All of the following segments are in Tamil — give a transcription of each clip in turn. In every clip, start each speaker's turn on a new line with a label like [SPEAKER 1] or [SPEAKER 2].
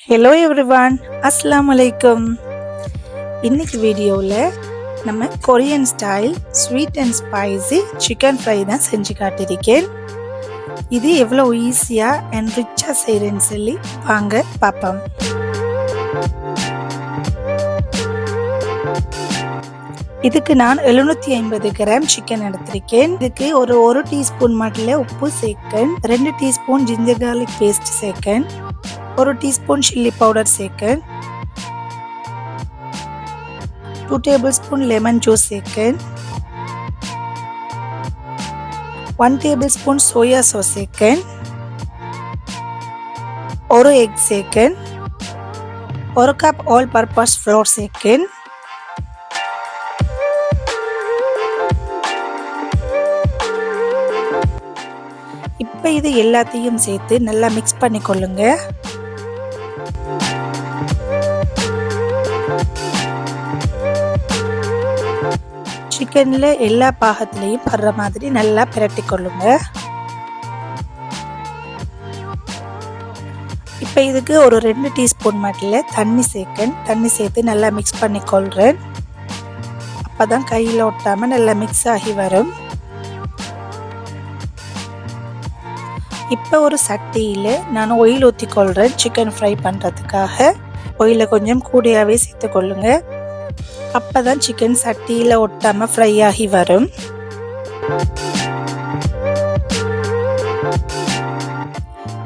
[SPEAKER 1] ஹலோ எவ்ரிவான், அஸ்ஸலாமு அலைக்கும். இன்னைக்கு வீடியோவில் நம்ம Korean style sweet and spicy chicken fry தான் செஞ்சு காட்டியிருக்கேன். இது எவ்வளோ ஈஸியாக அண்ட் ரிச்சாக செய்கிறேன்னு சொல்லி வாங்க பார்ப்போம். இதுக்கு நான் 750 கிராம் சிக்கன் எடுத்திருக்கேன். இதுக்கு ஒரு டீஸ்பூன் மட்டும் உப்பு சேர்க்கேன், 2 டீஸ்பூன் ஜிஞ்சர் கார்லிக் பேஸ்ட் சேர்க்கேன், 1 டீஸ்பூன் சில்லி பவுடர் சேர்க்கேன், 2 டேபிள்ஸ்பூன் லெமன் ஜூஸ் சேர்க்கேன், 1 டேபிள்ஸ்பூன் சோயா சாஸ் சேர்க்கேன், 1 எக் சேர்க்கேன், 1 கப் ஆல் பர்பஸ் ஃப்ளோர் சேர்க்கேன். இப்போ இது எல்லாத்தையும் சேர்த்து நல்லா மிக்ஸ் பண்ணி கொள்ளுங்க. சிக்கன்ல எல்லா பாகத்திலையும் படுற மாதிரி நல்லா பிரட்டி கொள்ளுங்க. இப்போ இதுக்கு ஒரு 2 டீஸ்பூன் மட்டும் தண்ணி சேர்த்து நல்லா மிக்ஸ் பண்ணி கொள்றேன். அப்பதான் கையில் ஒட்டாம நல்லா மிக்ஸ் ஆகி வரும். இப்போ ஒரு சட்டியில் நான் ஆயில் ஊற்றி கொள்றேன். சிக்கன் ஃப்ரை பண்ணுறதுக்காக ஆயிலை கொஞ்சம் கூடியாவே சேர்த்து கொள்ளுங்க. அப்பதான் சிக்கன் சட்டியில் ஒட்டாம ஃப்ரை ஆகி வரும்.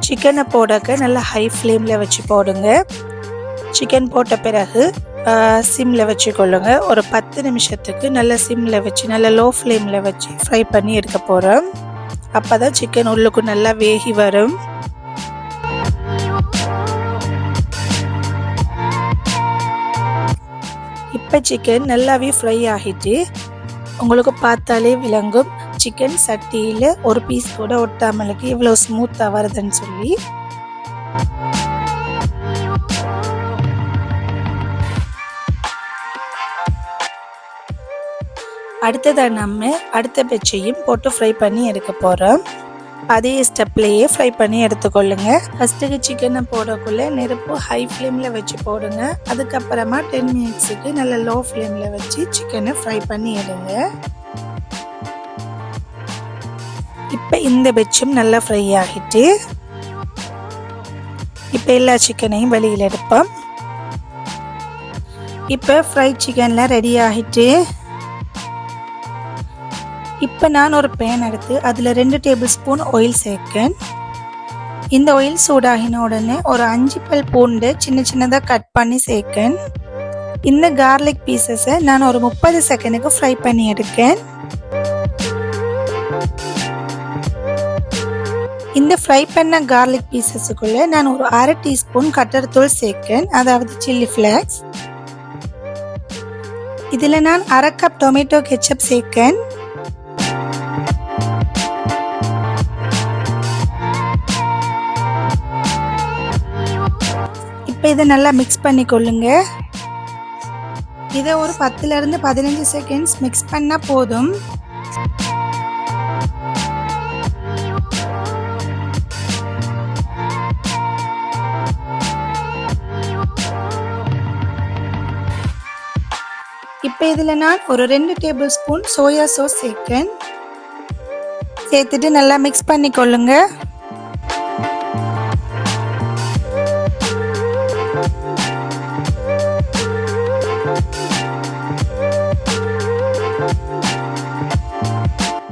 [SPEAKER 1] சிக்கனை போடக்க நல்லா ஹை ஃப்ளேமில் வச்சு போடுங்க. சிக்கன் போட்ட பிறகு சிம்மில் வச்சு கொள்ளுங்க. ஒரு 10 நிமிஷத்துக்கு நல்லா சிம்மில் வச்சு நல்லா லோ ஃப்ளேமில் வச்சு ஃப்ரை பண்ணி எடுக்க போகிறோம். அப்பதான் சிக்கன் உள்ளுக்கு நல்லா வேகி வரும். இப்போ சிக்கன் நல்லாவே ஃப்ரை ஆகிட்டு உங்களுக்கு பார்த்தாலே விளங்கும். சிக்கன் சட்டியில் ஒரு பீஸ் கூட ஒட்டாமலுக்கு இவ்வளோ ஸ்மூத்தாக வருதுன்னு சொல்லி. அடுத்ததாக நம்ம அடுத்த பேட்சையும் போட்டு ஃப்ரை பண்ணி எடுக்க போகிறோம். அதே ஸ்டெப்லேயே ஃப்ரை பண்ணி எடுத்துக்கொள்ளுங்க. ஃபஸ்ட்டுக்கு சிக்கனை போடக்குள்ள நெருப்பு ஹை ஃப்ளேமில் வச்சு போடுங்க. அதுக்கப்புறமா 10 மினிட்ஸுக்கு நல்ல லோ ஃப்ளேமில் வச்சு சிக்கனை ஃப்ரை பண்ணி எடுங்க. இப்போ இந்த பேட்சும் நல்லா ஃப்ரை ஆகிட்டு இப்போ எல்லா சிக்கனையும் வெளியில் எடுப்போம். இப்போ ஃப்ரை சிக்கன்லாம் ரெடி ஆகிட்டு இப்போ நான் ஒரு பேன் எடுத்து அதில் 2 டேபிள் ஸ்பூன் ஆயில் சேர்க்கேன். இந்த ஆயில் சூடாகின உடனே ஒரு 5 பல் பூண்டு சின்ன சின்னதாக கட் பண்ணி சேர்க்கேன். இந்த கார்லிக் பீசஸை நான் ஒரு 30 செகண்டுக்கு ஃப்ரை பண்ணி எடுக்கேன். இந்த ஃப்ரை பண்ண கார்லிக் பீசஸுக்குள்ளே நான் ஒரு 1/2 டீஸ்பூன் கட்டர் தூள் சேர்க்கேன், அதாவது சில்லி ஃப்ளேக்ஸ். இதில் நான் 1/2 கப் டொமேட்டோ கெச்சப் சேர்க்கேன். இப்போ இதை நல்லா மிக்ஸ் பண்ணி கொள்ளுங்க. இதை ஒரு 10 to 15 செகண்ட்ஸ் மிக்ஸ் பண்ணால் போதும். இப்போ இதில் நான் ஒரு 2 டேபிள் ஸ்பூன் சோயா சாஸ் சேர்த்துட்டு நல்லா மிக்ஸ் பண்ணி கொள்ளுங்க.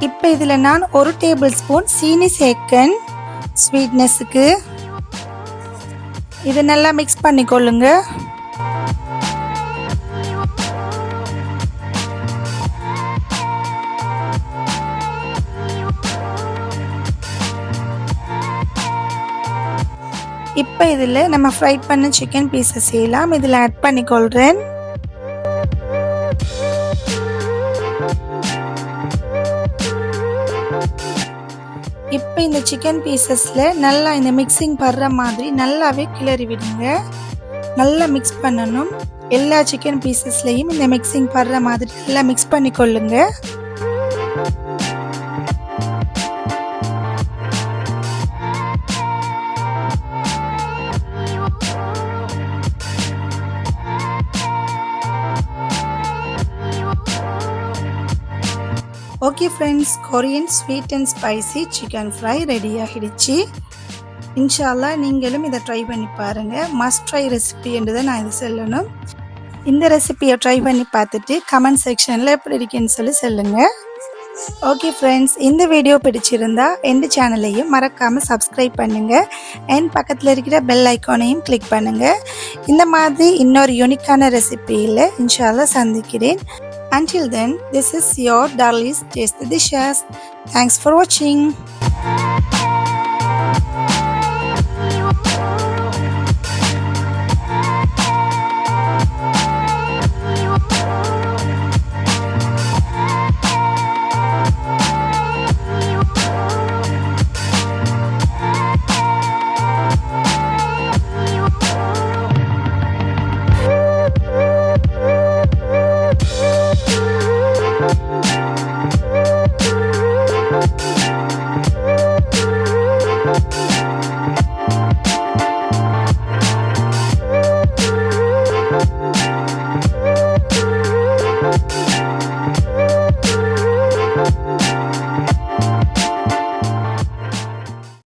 [SPEAKER 1] இப்போ இதில் நான் 1 டேபிள் ஸ்பூன் சீனி சேர்க்கேன் ஸ்வீட்னஸுக்கு. இதை நல்லா மிக்ஸ் பண்ணி கொள்ளுங்க. இப்போ இதில் நம்ம ஃப்ரை பண்ண சிக்கன் பீசஸ் எல்லாம் இதில் ஆட் பண்ணி கொள்கிறேன். இப்போ இந்த சிக்கன் பீசஸில் நல்லா இந்த மிக்சிங் படுற மாதிரி நல்லாவே கிளறி விடுங்க. நல்லா மிக்ஸ் பண்ணணும். எல்லா சிக்கன் பீசஸ்லையும் இந்த மிக்சிங் படுற மாதிரி நல்லா மிக்ஸ் பண்ணி கொள்ளுங்க. Okay friends, Korean sweet and spicy chicken fry ready ஆகிடுச்சு. இன்ஷால்லா நீங்களும் இதை ட்ரை பண்ணி பாருங்கள். மஸ்ட் ட்ரை ரெசிபி என்று தான் நான் இது சொல்லணும். இந்த ரெசிபியை ட்ரை பண்ணி பார்த்துட்டு கமெண்ட் செக்ஷனில் எப்படி இருக்குன்னு சொல்லி சொல்லுங்கள். ஓகே ஃப்ரெண்ட்ஸ், இந்த வீடியோ பிடிச்சிருந்தா எந்த சேனலையும் மறக்காமல் சப்ஸ்கிரைப் பண்ணுங்கள் அண்ட் பக்கத்தில் இருக்கிற பெல் ஐக்கானையும் கிளிக் பண்ணுங்கள். இந்த மாதிரி இன்னொரு யூனிக்கான ரெசிபியில் இன்ஷால்லா சந்திக்கிறேன். Until then, this is your Darlie's Taste the Dishes. Thanks for watching.